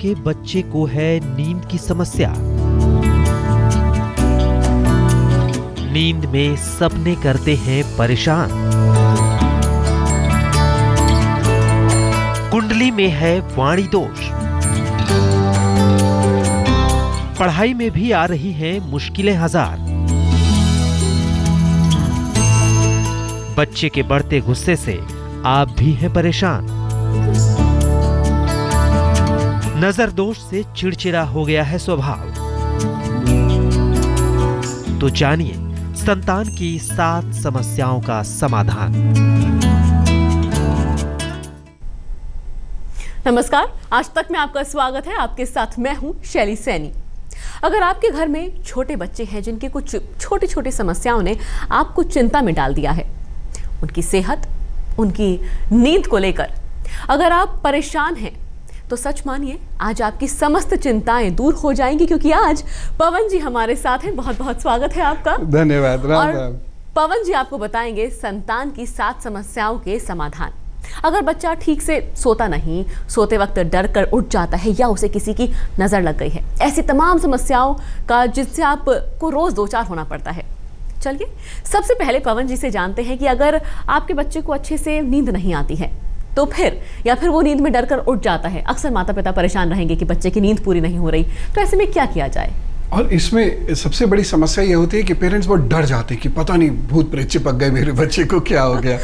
आपके बच्चे को है नींद की समस्या। नींद में सपने करते हैं परेशान। कुंडली में है वाणी दोष। पढ़ाई में भी आ रही हैं मुश्किलें हजार। बच्चे के बढ़ते गुस्से से आप भी हैं परेशान। नजर दोष से चिड़चिड़ा हो गया है स्वभाव। तो जानिए संतान की 7 समस्याओं का समाधान। नमस्कार, आज तक में आपका स्वागत है। आपके साथ मैं हूं शैली सैनी। अगर आपके घर में छोटे बच्चे हैं जिनकी कुछ छोटी छोटी समस्याओं ने आपको चिंता में डाल दिया है, उनकी सेहत, उनकी नींद को लेकर अगर आप परेशान हैं, तो सच मानिए आज आपकी समस्त चिंताएं दूर हो जाएंगी, क्योंकि आज पवन जी हमारे साथ हैं। बहुत बहुत स्वागत है आपका। धन्यवाद। राम राम। पवन जी आपको बताएंगे संतान की 7 समस्याओं के समाधान। अगर बच्चा ठीक से सोता नहीं, सोते वक्त डर कर उठ जाता है या उसे किसी की नजर लग गई है, ऐसी तमाम समस्याओं का जिससे आपको रोज 2-4 होना पड़ता है। चलिए सबसे पहले पवन जी से जानते हैं कि अगर आपके बच्चे को अच्छे से नींद नहीं आती है तो फिर वो नींद में डर कर उठ जाता है। अक्सर माता पिता परेशान रहेंगे कि बच्चे की नींद पूरी नहीं हो रही, तो ऐसे में क्या किया जाए? और इसमें सबसे बड़ी समस्या ये होती है कि पेरेंट्स बहुत डर जाते हैं कि पता नहीं भूत प्रेत चिपक गए, मेरे बच्चे को क्या हो गया।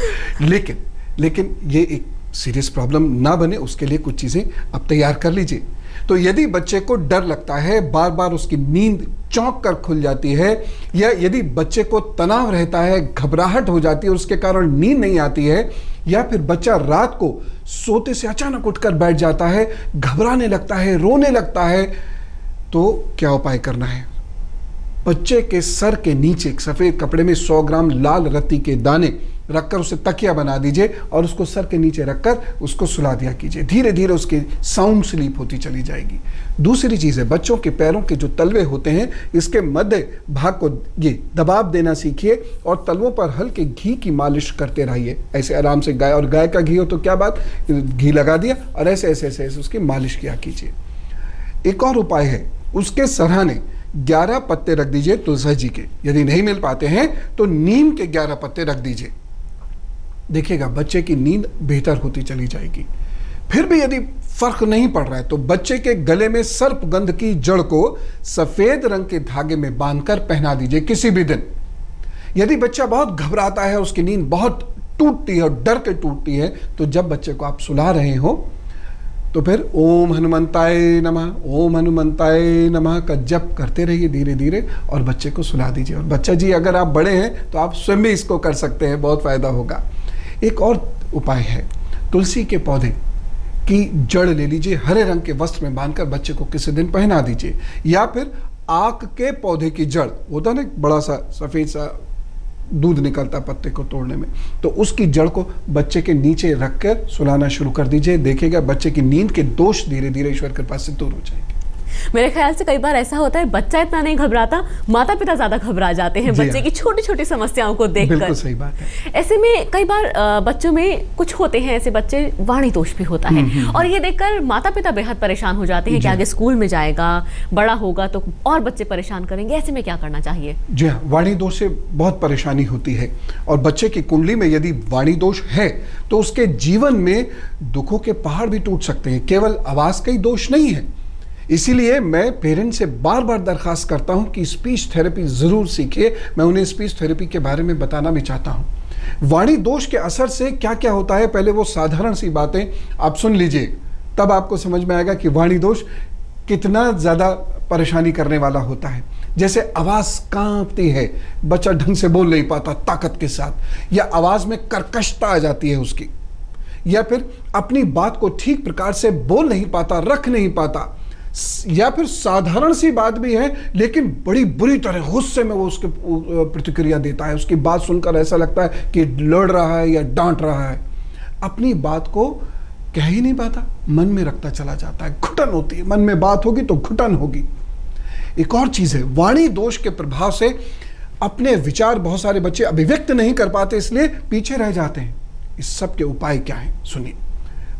लेकिन ये एक सीरियस प्रॉब्लम ना बने, उसके लिए कुछ चीजें आप तैयार कर लीजिए। तो यदि बच्चे को डर लगता है, बार बार उसकी नींद चौंक कर खुल जाती है, या यदि बच्चे को तनाव रहता है, घबराहट हो जाती है, उसके कारण नींद नहीं आती है, या फिर बच्चा रात को सोते से अचानक उठकर बैठ जाता है, घबराने लगता है, रोने लगता है, तो क्या उपाय करना है? बच्चे के सर के नीचे एक सफेद कपड़े में 100 ग्राम लाल रत्ती के दाने रखकर उसे तकिया बना दीजिए और उसको सर के नीचे रखकर उसको सुला दिया कीजिए। धीरे धीरे उसकी साउंड स्लीप होती चली जाएगी। दूसरी चीज है, बच्चों के पैरों के जो तलवे होते हैं, इसके मध्य भाग को ये दबाव देना सीखिए और तलवों पर हल्के घी की मालिश करते रहिए। ऐसे आराम से गाय का घी हो तो क्या बात, घी लगा दिया और ऐसे ऐसे ऐसे ऐसे उसकी मालिश किया कीजिए। एक और उपाय है, उसके सराहने 11 पत्ते रख दीजिए तुलसी जी के। यदि नहीं मिल पाते हैं तो नीम के 11 पत्ते रख दीजिए। देखिएगा बच्चे की नींद बेहतर होती चली जाएगी। फिर भी यदि फर्क नहीं पड़ रहा है तो बच्चे के गले में सर्पगंध की जड़ को सफेद रंग के धागे में बांधकर पहना दीजिए किसी भी दिन। यदि बच्चा बहुत घबराता है, उसकी नींद बहुत टूटती है और डर के टूटती है, तो जब बच्चे को आप सुला रहे हो तो फिर ओम हनुमंताय नमः, ओम हनुमंताय नमः का जप करते रहिए धीरे धीरे और बच्चे को सुला दीजिए। और बच्चा जी अगर आप बड़े हैं तो आप स्वयं भी इसको कर सकते हैं, बहुत फायदा होगा। एक और उपाय है, तुलसी के पौधे की जड़ ले लीजिए, हरे रंग के वस्त्र में बांधकर बच्चे को किसी दिन पहना दीजिए। या फिर आक के पौधे की जड़ होता ना, बड़ा सा सफेद सा दूध निकलता पत्ते को तोड़ने में, तो उसकी जड़ को बच्चे के नीचे रखकर सुलाना शुरू कर दीजिए। देखिएगा बच्चे की नींद के दोष धीरे धीरे ईश्वर कृपा से दूर हो जाएंगे। मेरे ख्याल से कई बार ऐसा होता है, बच्चा इतना नहीं घबराता, माता पिता ज्यादा घबरा जाते हैं बच्चे की छोटी छोटी समस्याओं को देखकर। बिल्कुल सही बात है। ऐसे में कई बार बच्चों में कुछ होते हैं ऐसे बच्चे, वाणी दोष भी होता है, और ये देखकर माता पिता बेहद परेशान हो जाते हैं कि आगे स्कूल में जाएगा, बड़ा होगा तो और बच्चे परेशान करेंगे। ऐसे में क्या करना चाहिए? जी हाँ, वाणी दोष से बहुत परेशानी होती है और बच्चे की कुंडली में यदि वाणी दोष है तो उसके जीवन में दुखों के पहाड़ भी टूट सकते हैं, केवल आवाज का ही दोष नहीं है। इसीलिए मैं पेरेंट्स से बार बार दरखास्त करता हूं कि स्पीच थेरेपी जरूर सीखिए। मैं उन्हें स्पीच थेरेपी के बारे में बताना भी चाहता हूं। वाणी दोष के असर से क्या क्या होता है, पहले वो साधारण सी बातें आप सुन लीजिए, तब आपको समझ में आएगा कि वाणी दोष कितना ज्यादा परेशानी करने वाला होता है। जैसे आवाज कांपती है, बच्चा ढंग से बोल नहीं पाता ताकत के साथ, या आवाज में कर्कशता आ जाती है उसकी, या फिर अपनी बात को ठीक प्रकार से बोल नहीं पाता, रख नहीं पाता, या फिर साधारण सी बात भी है लेकिन बड़ी बुरी तरह गुस्से में वो उसके प्रतिक्रिया देता है। उसकी बात सुनकर ऐसा लगता है कि लड़ रहा है या डांट रहा है। अपनी बात को कह ही नहीं पाता, मन में रखता चला जाता है, घुटन होती है। मन में बात होगी तो घुटन होगी। एक और चीज है, वाणी दोष के प्रभाव से अपने विचार बहुत सारे बच्चे अभिव्यक्त नहीं कर पाते, इसलिए पीछे रह जाते हैं। इस सब के उपाय क्या है सुनिए।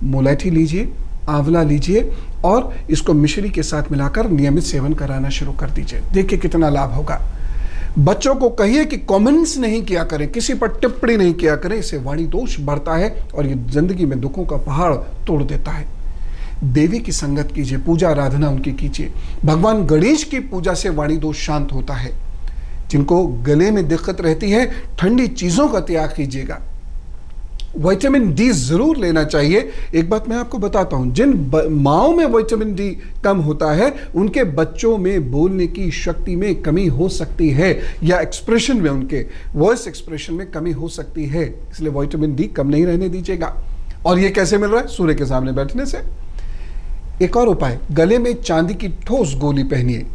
मुलैठी लीजिए, आंवला लीजिए और इसको मिश्री के साथ मिलाकर नियमित सेवन कराना शुरू कर दीजिए। देखिए कितना लाभ होगा। बच्चों को कहिए कि कमेंट्स नहीं किया करें, किसी पर टिप्पणी नहीं किया करें, इससे वाणी दोष बढ़ता है और ये जिंदगी में दुखों का पहाड़ तोड़ देता है। देवी की संगत कीजिए, पूजा आराधना उनकी कीजिए। भगवान गणेश की पूजा से वाणी दोष शांत होता है। जिनको गले में दिक्कत रहती है, ठंडी चीजों का त्याग कीजिएगा। विटामिन डी जरूर लेना चाहिए। एक बात मैं आपको बताता हूं, जिन माओं में विटामिन डी कम होता है उनके बच्चों में बोलने की शक्ति में कमी हो सकती है, या एक्सप्रेशन में, उनके वॉइस एक्सप्रेशन में कमी हो सकती है। इसलिए विटामिन डी कम नहीं रहने दीजिएगा। और ये कैसे मिल रहा है? सूर्य के सामने बैठने से। एक और उपाय, गले में चांदी की ठोस गोली पहनिए।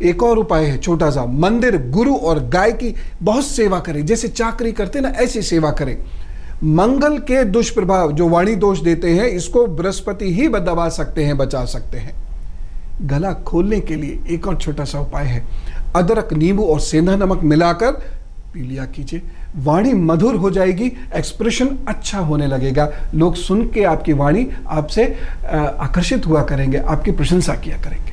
एक और उपाय है छोटा सा, मंदिर, गुरु और गाय की बहुत सेवा करें। जैसे चाकरी करते ना, ऐसी सेवा करें। मंगल के दुष्प्रभाव जो वाणी दोष देते हैं, इसको बृहस्पति ही दबा सकते हैं, बचा सकते हैं। गला खोलने के लिए एक और छोटा सा उपाय है, अदरक, नींबू और सेंधा नमक मिलाकर पी लिया कीजिए। वाणी मधुर हो जाएगी, एक्सप्रेशन अच्छा होने लगेगा। लोग सुन के आपकी वाणी आपसे आकर्षित हुआ करेंगे, आपकी प्रशंसा किया करेंगे।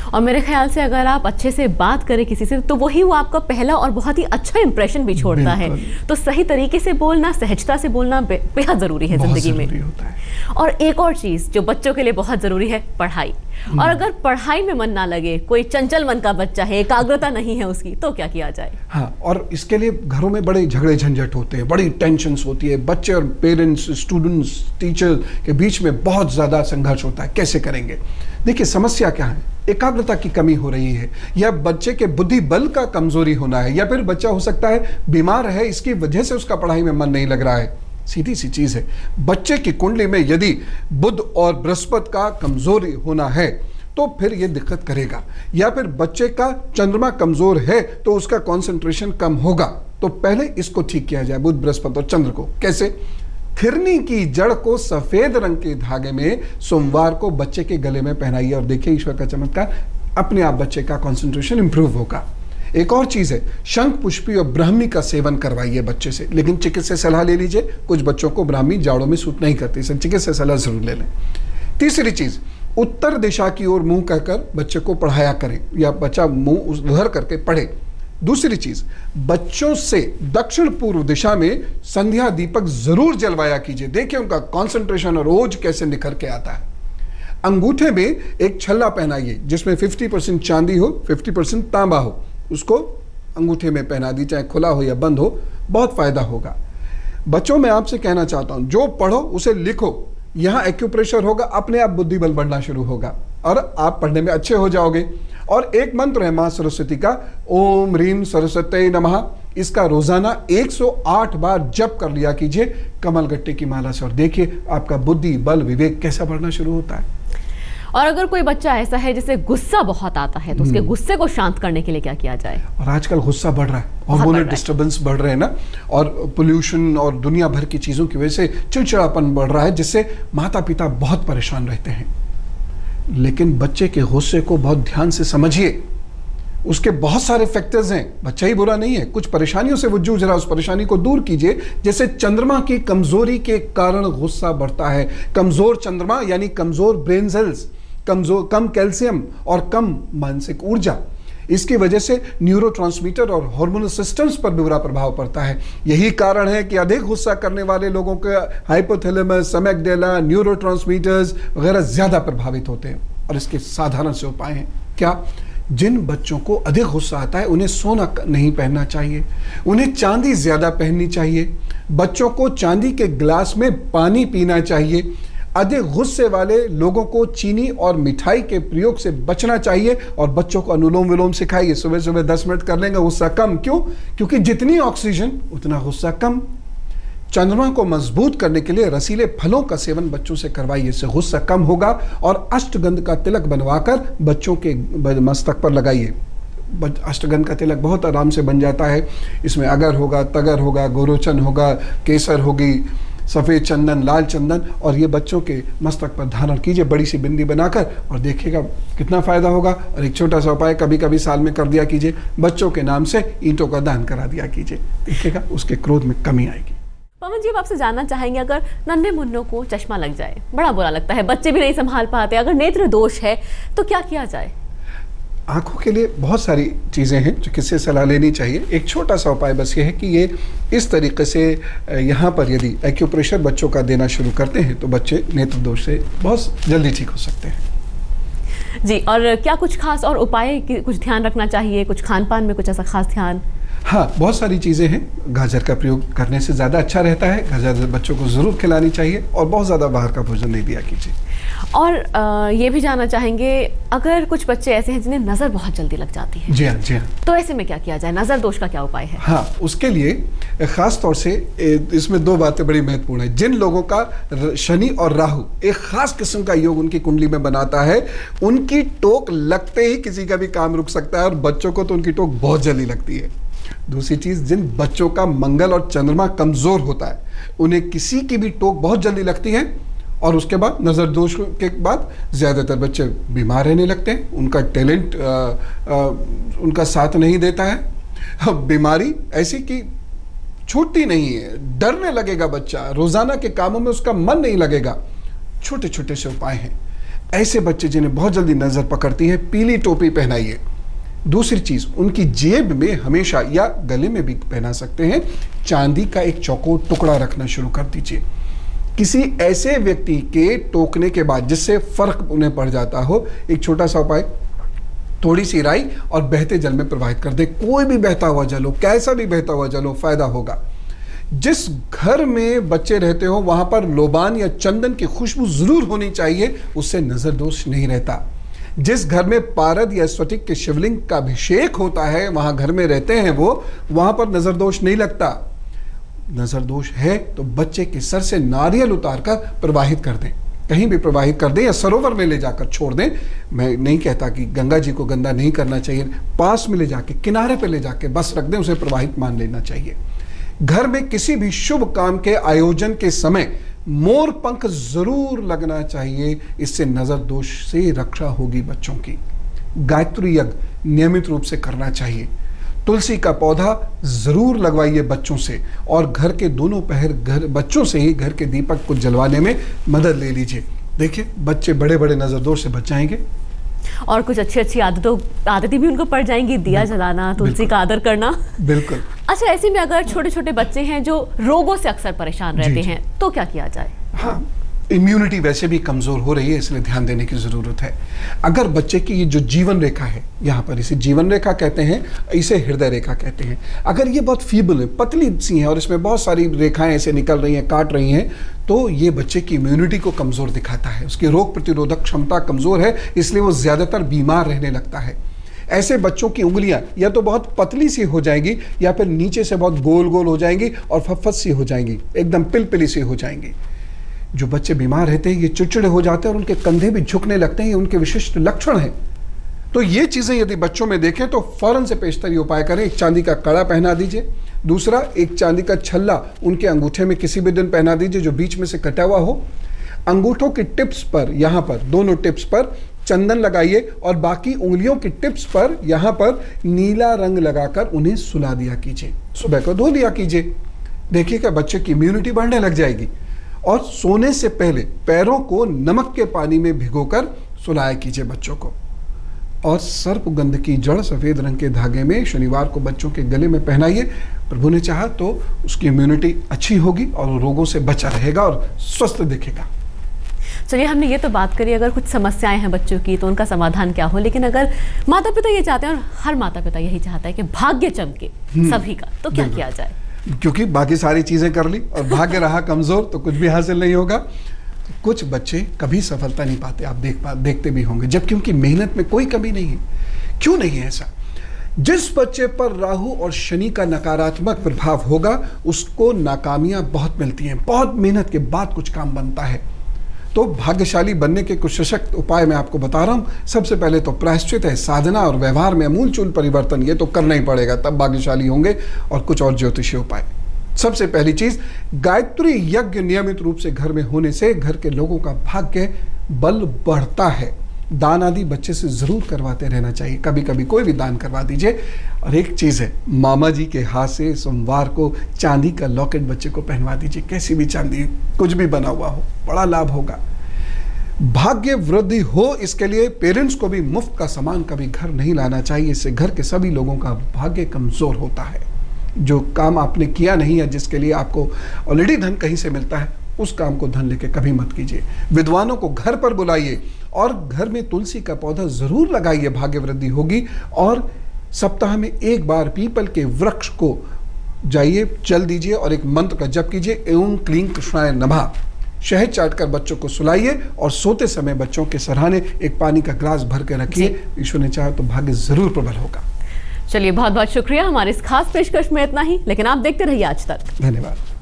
और मेरे ख्याल से अगर आप अच्छे से बात करें किसी से, तो वही वो आपका पहला और बहुत ही अच्छा इंप्रेशन भी छोड़ता है। तो सही तरीके से बोलना, सहजता से बोलना बेहद जरूरी है जिंदगी में। होता है। और एक और चीज जो बच्चों के लिए बहुत जरूरी है, पढ़ाई। और अगर पढ़ाई में मन ना लगे, कोई चंचल मन का बच्चा है, एकाग्रता नहीं है उसकी, तो क्या किया जाए? हाँ, और इसके लिए घरों में बड़े झगड़े झंझट होते हैं, बड़ी टेंशन्स होती है। बच्चे और पेरेंट्स, स्टूडेंट्स, टीचर के बीच में बहुत ज्यादा संघर्ष होता है। कैसे करेंगे? देखिए, समस्या क्या है? एकाग्रता की कमी हो रही है, या बच्चे के बुद्धि बल का कमजोरी होना है, या फिर बच्चा हो सकता है बीमार है, इसकी वजह से उसका पढ़ाई में मन नहीं लग रहा है। सीधी सी चीज है, बच्चे की कुंडली में यदि बुध और बृहस्पति का कमजोरी होना है तो फिर यह दिक्कत करेगा। या फिर बच्चे का चंद्रमा कमजोर है तो उसका कंसंट्रेशन कम होगा। तो पहले इसको ठीक किया जाए, बुध, बृहस्पति और चंद्र को। कैसे? खिरनी की जड़ को सफेद रंग के धागे में सोमवार को बच्चे के गले में पहनाइए और देखिए ईश्वर का चमत्कार, अपने आप बच्चे का कंसंट्रेशन इंप्रूव होगा। एक और चीज है, शंख पुष्पी और ब्राह्मी का सेवन करवाइए बच्चे से, लेकिन चिकित्सा सलाह ले लीजिए। कुछ बच्चों को ब्राह्मी जाड़ों में सूट नहीं करती, इसलिए चिकित्सा सलाह जरूर ले लें। तीसरी चीज, उत्तर दिशा की ओर मुंह कहकर बच्चे को पढ़ाया करें, या बच्चा मुंह उधर करके पढ़े। दूसरी चीज, बच्चों से दक्षिण पूर्व दिशा में संध्या दीपक जरूर जलवाया कीजिए। देखिए उनका कंसंट्रेशन और ओज कैसे निखर के आता है। अंगूठे में एक छल्ला पहनाइए जिसमें 50% चांदी हो, 50% तांबा हो। उसको अंगूठे में पहना दी, चाहे खुला हो या बंद हो, बहुत फायदा होगा। बच्चों, मैं आपसे कहना चाहता हूं, जो पढ़ो उसे लिखो। यहां एक्यूप्रेशर होगा, अपने आप बुद्धि बल बढ़ना शुरू होगा और आप पढ़ने में अच्छे हो जाओगे। और एक मंत्र है मां सरस्वती का, ओम ह्रीम सरस्वती नमः। इसका रोजाना 108 बार जप कर लिया कीजिए कमलगट्टे की माला से, और देखिए आपका बुद्धि बल विवेक कैसा बढ़ना शुरू होता है। और अगर कोई बच्चा ऐसा है जिसे गुस्सा बहुत आता है, तो उसके गुस्से को शांत करने के लिए क्या किया जाए? और आजकल गुस्सा बढ़ रहा है, हार्मोनल डिस्टर्बेंस बढ़ रहे हैं ना, और पोल्यूशन और दुनिया भर की चीजों की वजह से चिड़चिड़ापन बढ़ रहा है, जिससे माता पिता बहुत परेशान रहते हैं। लेकिन बच्चे के गुस्से को बहुत ध्यान से समझिए। उसके बहुत सारे फैक्टर्स हैं, बच्चा ही बुरा नहीं है, कुछ परेशानियों से वो जूझ रहा है, उस परेशानी को दूर कीजिए। जैसे चंद्रमा की कमजोरी के कारण गुस्सा बढ़ता है। कमजोर चंद्रमा यानी कमजोर ब्रेन सेल्स, कमजोर, कम कैल्शियम और कम मानसिक ऊर्जा, इसकी वजह से न्यूरोट्रांसमीटर और हार्मोनल सिस्टम्स पर भी बुरा प्रभाव पड़ता है। यही कारण है कि अधिक गुस्सा करने वाले लोगों के हाइपोथैलेमस, अमेग्डाला, न्यूरोट्रांसमीटर्स वगैरह ज्यादा प्रभावित होते हैं। और इसके साधारण से उपाय हैं। क्या? जिन बच्चों को अधिक गुस्सा आता है उन्हें सोना नहीं पहनना चाहिए, उन्हें चांदी ज्यादा पहननी चाहिए। बच्चों को चांदी के गिलास में पानी पीना चाहिए। अधिक गुस्से वाले लोगों को चीनी और मिठाई के प्रयोग से बचना चाहिए। और बच्चों को अनुलोम विलोम सिखाइए, सुबह सुबह 10 मिनट कर लेंगे, गुस्सा कम। क्यों? क्योंकि जितनी ऑक्सीजन उतना गुस्सा कम। चंद्रमा को मजबूत करने के लिए रसीले फलों का सेवन बच्चों से करवाइए, इससे गुस्सा कम होगा। और अष्टगंध का तिलक बनवाकर बच्चों के मस्तक पर लगाइए। अष्टगंध का तिलक बहुत आराम से बन जाता है। इसमें अगर होगा, तगर होगा, गोरोचन होगा, केसर होगी, सफ़ेद चंदन, लाल चंदन, और ये बच्चों के मस्तक पर धारण कीजिए बड़ी सी बिंदी बनाकर, और देखिएगा कितना फायदा होगा। और एक छोटा सा उपाय कभी कभी साल में कर दिया कीजिए, बच्चों के नाम से ईंटों का दान करा दिया कीजिए, देखिएगा उसके क्रोध में कमी आएगी। पवन जी, अब आपसे जानना चाहेंगे, अगर नन्हे मुन्नों को चश्मा लग जाए, बड़ा बुरा लगता है, बच्चे भी नहीं संभाल पाते, अगर नेत्र दोष है तो क्या किया जाए? आंखों के लिए बहुत सारी चीज़ें हैं जो किससे सलाह लेनी चाहिए। एक छोटा सा उपाय बस ये है कि ये इस तरीके से यहाँ पर यदि एक्यूप्रेशर बच्चों का देना शुरू करते हैं तो बच्चे नेत्र दोष से बहुत जल्दी ठीक हो सकते हैं। जी, और क्या कुछ खास और उपाय, कुछ ध्यान रखना चाहिए, कुछ खान पान में कुछ ऐसा खास ध्यान? हाँ, बहुत सारी चीज़ें हैं। गाजर का प्रयोग करने से ज़्यादा अच्छा रहता है, गाजर बच्चों को ज़रूर खिलानी चाहिए, और बहुत ज़्यादा बाहर का भोजन नहीं दिया कीजिए। और ये भी जानना चाहेंगे, अगर कुछ बच्चे ऐसे हैं जिन्हें नज़र बहुत जल्दी लग जाती है, जी हाँ, जी हाँ, तो ऐसे में क्या किया जाए? नज़र दोष का क्या उपाय है? हाँ, उसके लिए ख़ास तौर से इसमें दो बातें बड़ी महत्वपूर्ण है। जिन लोगों का शनि और राहु एक खास किस्म का योग उनकी कुंडली में बनाता है, उनकी टोक लगते ही किसी का भी काम रुक सकता है, और बच्चों को तो उनकी टोक बहुत जल्दी लगती है। दूसरी चीज, जिन बच्चों का मंगल और चंद्रमा कमजोर होता है, उन्हें किसी की भी टोक बहुत जल्दी लगती है, और उसके बाद नजर दोष के बाद ज्यादातर बच्चे बीमार रहने लगते हैं। उनका टैलेंट उनका साथ नहीं देता है। बीमारी ऐसी कि छूटती नहीं है, डरने लगेगा बच्चा, रोजाना के कामों में उसका मन नहीं लगेगा। छोटे छोटे से उपाय हैं। ऐसे बच्चे जिन्हें बहुत जल्दी नजर पकड़ती है, पीली टोपी पहनाइए। दूसरी चीज, उनकी जेब में हमेशा या गले में भी पहना सकते हैं, चांदी का एक चौकोर टुकड़ा रखना शुरू कर दीजिए। किसी ऐसे व्यक्ति के टोकने के बाद जिससे फर्क उन्हें पड़ जाता हो, एक छोटा सा उपाय, थोड़ी सी राई और बहते जल में प्रवाहित कर दे। कोई भी बहता हुआ जल हो, कैसा भी बहता हुआ जल हो, फायदा होगा। जिस घर में बच्चे रहते हो वहां पर लोबान या चंदन की खुशबू जरूर होनी चाहिए, उससे नजर दोष नहीं रहता। जिस घर में पारद या स्फटिक के शिवलिंग का अभिषेक होता है, वहां घर में रहते हैं वो, वहां पर नजर दोष नहीं लगता। नजर दोष है तो बच्चे के सर से नारियल उतार कर प्रवाहित कर दें, कहीं भी प्रवाहित कर दें या सरोवर में ले जाकर छोड़ दें। मैं नहीं कहता कि गंगा जी को गंदा नहीं करना चाहिए, पास में ले जाके, किनारे पे ले जाके बस रख दें, उसे प्रवाहित मान लेना चाहिए। घर में किसी भी शुभ काम के आयोजन के समय मोर पंख जरूर लगना चाहिए, इससे नजर दोष से रक्षा होगी बच्चों की। गायत्री यज्ञ नियमित रूप से करना चाहिए। तुलसी का पौधा जरूर लगवाइए बच्चों से, और घर के दोनों पहर बच्चों से ही घर के दीपक को जलवाने में मदद ले लीजिए। देखिए, बच्चे बड़े बड़े नजर दोष से बच जाएंगे, और कुछ अच्छी अच्छी आदतें भी उनको पड़ जाएंगी, दिया जलाना, तुलसी का आदर करना। बिल्कुल। अच्छा, ऐसे में अगर छोटे छोटे बच्चे हैं जो रोगों से अक्सर परेशान रहते हैं, तो क्या किया जाए? हाँ, इम्यूनिटी वैसे भी कमजोर हो रही है, इसलिए ध्यान देने की जरूरत है। अगर बच्चे की ये जो जीवन रेखा है, यहाँ पर इसे जीवन रेखा कहते हैं, इसे हृदय रेखा कहते हैं, अगर ये बहुत फीबल है, पतली सी है, और इसमें बहुत सारी रेखाएं ऐसे निकल रही हैं, काट रही हैं, तो ये बच्चे की इम्यूनिटी को कमजोर दिखाता है। उसकी रोग प्रतिरोधक क्षमता कमजोर है, इसलिए वो ज्यादातर बीमार रहने लगता है। ऐसे बच्चों की उंगलियां या तो बहुत पतली सी हो जाएंगी, या फिर नीचे से बहुत गोल गोल हो जाएंगी और फफस सी हो जाएंगी, एकदम पिलपिली सी हो जाएंगी। जो बच्चे बीमार रहते हैं, ये चिड़चिड़े हो जाते हैं और उनके कंधे भी झुकने लगते हैं, ये उनके विशिष्ट लक्षण हैं। तो ये चीजें यदि बच्चों में देखें तो फौरन से पेशतरी उपाय करें। एक चांदी का कड़ा पहना दीजिए। दूसरा, एक चांदी का छल्ला उनके अंगूठे में किसी भी दिन पहना दीजिए जो बीच में से कटा हुआ हो। अंगूठों की टिप्स पर, यहाँ पर दोनों टिप्स पर चंदन लगाइए, और बाकी उंगलियों की टिप्स पर यहाँ पर नीला रंग लगाकर उन्हें सुला दिया कीजिए। सुबह को धो दिया कीजिए। देखिएगा बच्चे की इम्यूनिटी बढ़ने लग जाएगी। और सोने से पहले पैरों को नमक के पानी में भिगोकर सुलाया कीजिए बच्चों को। और सर्पगंध की जड़ सफेद रंग के धागे में शनिवार को बच्चों के गले में पहनाइए। प्रभु ने चाहा तो उसकी इम्यूनिटी अच्छी होगी और रोगों से बचा रहेगा और स्वस्थ दिखेगा। चलिए, हमने ये तो बात करी अगर कुछ समस्याएं हैं बच्चों की तो उनका समाधान क्या हो, लेकिन अगर माता पिता ये चाहते हैं, और हर माता पिता यही चाहता है कि भाग्य चमके सभी का, तो क्या किया जाए? क्योंकि बाकी सारी चीजें कर ली और भाग्य रहा कमजोर तो कुछ भी हासिल नहीं होगा। कुछ बच्चे कभी सफलता नहीं पाते, आप देखते भी होंगे, जबकि उनकी मेहनत में कोई कमी नहीं है। क्यों नहीं है ऐसा? जिस बच्चे पर राहु और शनि का नकारात्मक प्रभाव होगा उसको नाकामियां बहुत मिलती हैं। बहुत मेहनत के बाद कुछ काम बनता है। तो भाग्यशाली बनने के कुछ सशक्त उपाय मैं आपको बता रहा हूं। सबसे पहले तो प्रायश्चित है, साधना और व्यवहार में अमूलचूल परिवर्तन, ये तो करना ही पड़ेगा, तब भाग्यशाली होंगे। और कुछ और ज्योतिषीय उपाय। सबसे पहली चीज, गायत्री यज्ञ नियमित रूप से घर में होने से घर के लोगों का भाग्य बल बढ़ता है। दान आदि बच्चे से जरूर करवाते रहना चाहिए, कभी कभी कोई भी दान करवा दीजिए। और एक चीज है, मामा जी के हाथ से सोमवार को चांदी का लॉकेट बच्चे को पहनवा दीजिए, कैसी भी चांदी, कुछ भी बना हुआ हो, बड़ा लाभ होगा। भाग्य वृद्धि हो, इसके लिए पेरेंट्स को भी मुफ्त का सामान कभी घर नहीं लाना चाहिए, इससे घर के सभी लोगों का भाग्य कमजोर होता है। जो काम आपने किया नहीं है, जिसके लिए आपको ऑलरेडी धन कहीं से मिलता है, उस काम को धन लेके कभी मत कीजिए। विद्वानों को घर पर बुलाइए और घर में तुलसी का पौधा जरूर लगाइए, भाग्य वृद्धि होगी। और सप्ताह में एक बार पीपल के वृक्ष को जाइए, चल दीजिए और एक मंत्र का जप कीजिए, एवं क्लीं कृष्णाय नमः। शहद चाटकर बच्चों को सुलाइए और सोते समय बच्चों के सराहने एक पानी का ग्लास भर के रखिए। ईश्वर ने चाहा तो भाग्य जरूर प्रबल होगा। चलिए, बहुत बहुत शुक्रिया। हमारे इस खास पेशकश में इतना ही, लेकिन आप देखते रहिए आज तक। धन्यवाद।